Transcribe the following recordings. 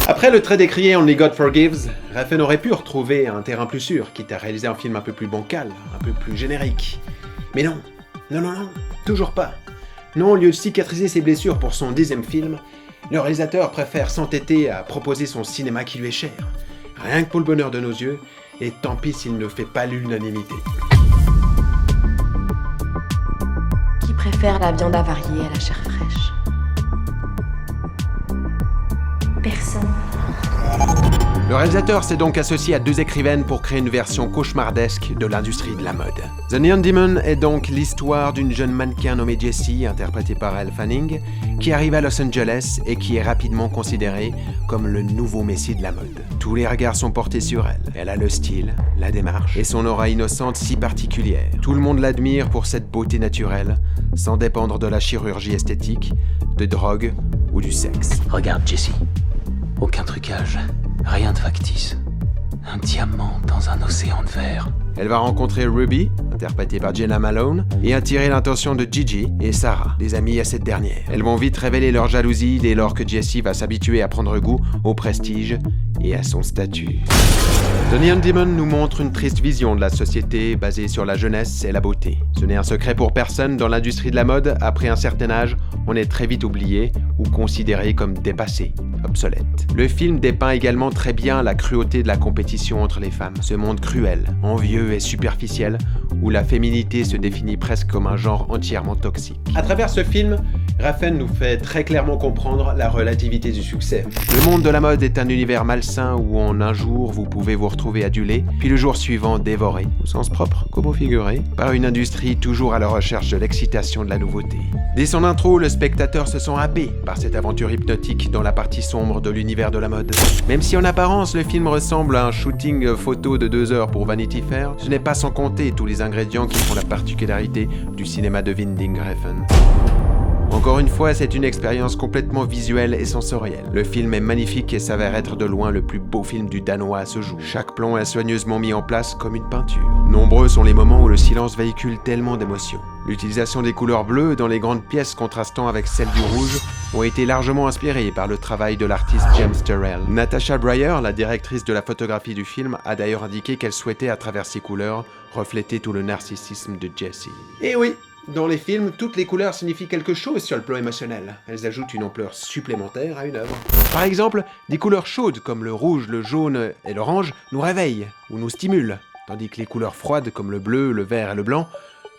Après le très décrié Only God Forgives, Refn aurait pu retrouver un terrain plus sûr, quitte à réaliser un film un peu plus bancal, un peu plus générique. Mais non, toujours pas. Non, au lieu de cicatriser ses blessures pour son 10e film, le réalisateur préfère s'entêter à proposer son cinéma qui lui est cher. Rien que pour le bonheur de nos yeux, et tant pis s'il ne fait pas l'unanimité. Qui préfère la viande avariée à la chair fraîche? Personne. Le réalisateur s'est donc associé à 2 écrivaines pour créer une version cauchemardesque de l'industrie de la mode. The Neon Demon est donc l'histoire d'une jeune mannequin nommée Jessie, interprétée par Elle Fanning, qui arrive à Los Angeles et qui est rapidement considérée comme le nouveau messie de la mode. Tous les regards sont portés sur elle. Elle a le style, la démarche et son aura innocente si particulière. Tout le monde l'admire pour cette beauté naturelle, sans dépendre de la chirurgie esthétique, de drogue ou du sexe. Regarde Jessie. Aucun trucage, rien de factice. Un diamant dans un océan de verre. Elle va rencontrer Ruby, interprétée par Jena Malone, et attirer l'attention de Gigi et Sarah, des amies à cette dernière. Elles vont vite révéler leur jalousie dès lors que Jessie va s'habituer à prendre goût au prestige et à son statut. The Neon Demon nous montre une triste vision de la société basée sur la jeunesse et la beauté. Ce n'est un secret pour personne, dans l'industrie de la mode, après un certain âge, on est très vite oublié ou considéré comme dépassé, obsolète. Le film dépeint également très bien la cruauté de la compétition entre les femmes. Ce monde cruel, envieux et superficiel, où la féminité se définit presque comme un genre entièrement toxique. À travers ce film, Refn nous fait très clairement comprendre la relativité du succès. Le monde de la mode est un univers malsain où en un jour vous pouvez vous retrouver adulé, puis le jour suivant dévoré, au sens propre comme au figuré, par une industrie toujours à la recherche de l'excitation de la nouveauté. Dès son intro, le spectateur se sent happé par cette aventure hypnotique dans la partie sombre de l'univers de la mode. Même si en apparence le film ressemble à un shooting photo de 2 heures pour Vanity Fair, ce n'est pas sans compter tous les ingrédients qui font la particularité du cinéma de Winding Refn. Encore une fois, c'est une expérience complètement visuelle et sensorielle. Le film est magnifique et s'avère être de loin le plus beau film du Danois à ce jour. Chaque plan est soigneusement mis en place comme une peinture. Nombreux sont les moments où le silence véhicule tellement d'émotions. L'utilisation des couleurs bleues dans les grandes pièces contrastant avec celles du rouge ont été largement inspirées par le travail de l'artiste James Turrell. Natasha Breyer, la directrice de la photographie du film, a d'ailleurs indiqué qu'elle souhaitait à travers ces couleurs refléter tout le narcissisme de Jessie. Et oui, dans les films, toutes les couleurs signifient quelque chose sur le plan émotionnel. Elles ajoutent une ampleur supplémentaire à une œuvre. Par exemple, des couleurs chaudes comme le rouge, le jaune et l'orange nous réveillent ou nous stimulent, tandis que les couleurs froides comme le bleu, le vert et le blanc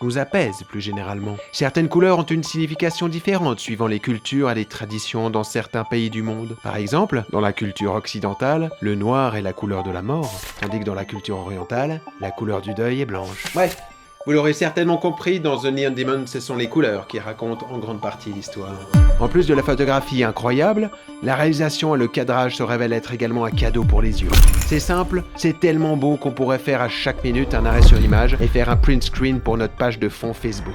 nous apaisent plus généralement. Certaines couleurs ont une signification différente suivant les cultures et les traditions dans certains pays du monde. Par exemple, dans la culture occidentale, le noir est la couleur de la mort, tandis que dans la culture orientale, la couleur du deuil est blanche. Bref, vous l'aurez certainement compris, dans The Neon Demon, ce sont les couleurs qui racontent en grande partie l'histoire. En plus de la photographie incroyable, la réalisation et le cadrage se révèlent être également un cadeau pour les yeux. C'est simple, c'est tellement beau qu'on pourrait faire à chaque minute un arrêt sur image et faire un print screen pour notre page de fond Facebook.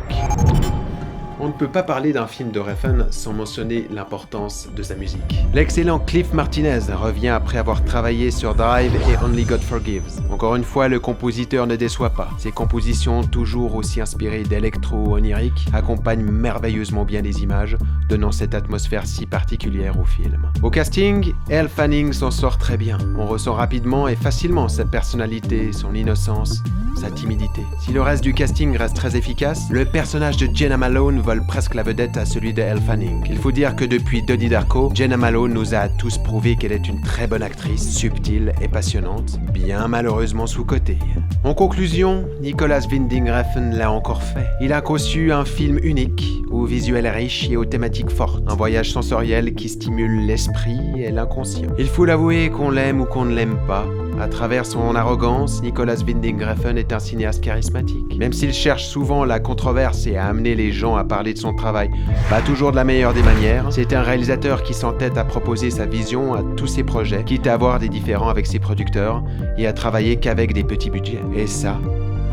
On ne peut pas parler d'un film de Refn sans mentionner l'importance de sa musique. L'excellent Cliff Martinez revient après avoir travaillé sur Drive et Only God Forgives. Encore une fois, le compositeur ne déçoit pas. Ses compositions, toujours aussi inspirées d'électro-onirique, accompagnent merveilleusement bien les images, donnant cette atmosphère si particulière au film. Au casting, Elle Fanning s'en sort très bien. On ressent rapidement et facilement sa personnalité, son innocence, sa timidité. Si le reste du casting reste très efficace, le personnage de Jena Malone vole presque la vedette à celui de Elle Fanning. Il faut dire que depuis Donnie Darko, Jena Malone nous a tous prouvé qu'elle est une très bonne actrice, subtile et passionnante, bien malheureusement sous-cotée. En conclusion, Nicolas Winding Refn l'a encore fait. Il a conçu un film unique, aux visuels riches et aux thématiques fortes. Un voyage sensoriel qui stimule l'esprit et l'inconscient. Il faut l'avouer qu'on l'aime ou qu'on ne l'aime pas. À travers son arrogance, Nicolas Winding Refn est un cinéaste charismatique. Même s'il cherche souvent la controverse et à amener les gens à parler de son travail, pas toujours de la meilleure des manières, c'est un réalisateur qui s'entête à proposer sa vision à tous ses projets, quitte à avoir des différends avec ses producteurs et à travailler qu'avec des petits budgets. Et ça,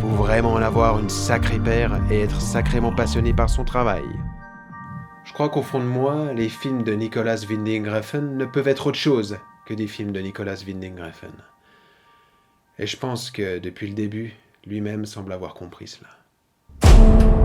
faut vraiment en avoir une sacrée paire et être sacrément passionné par son travail. Je crois qu'au fond de moi, les films de Nicolas Winding Refn ne peuvent être autre chose que des films de Nicolas Winding Refn. Et je pense que, depuis le début, lui-même semble avoir compris cela.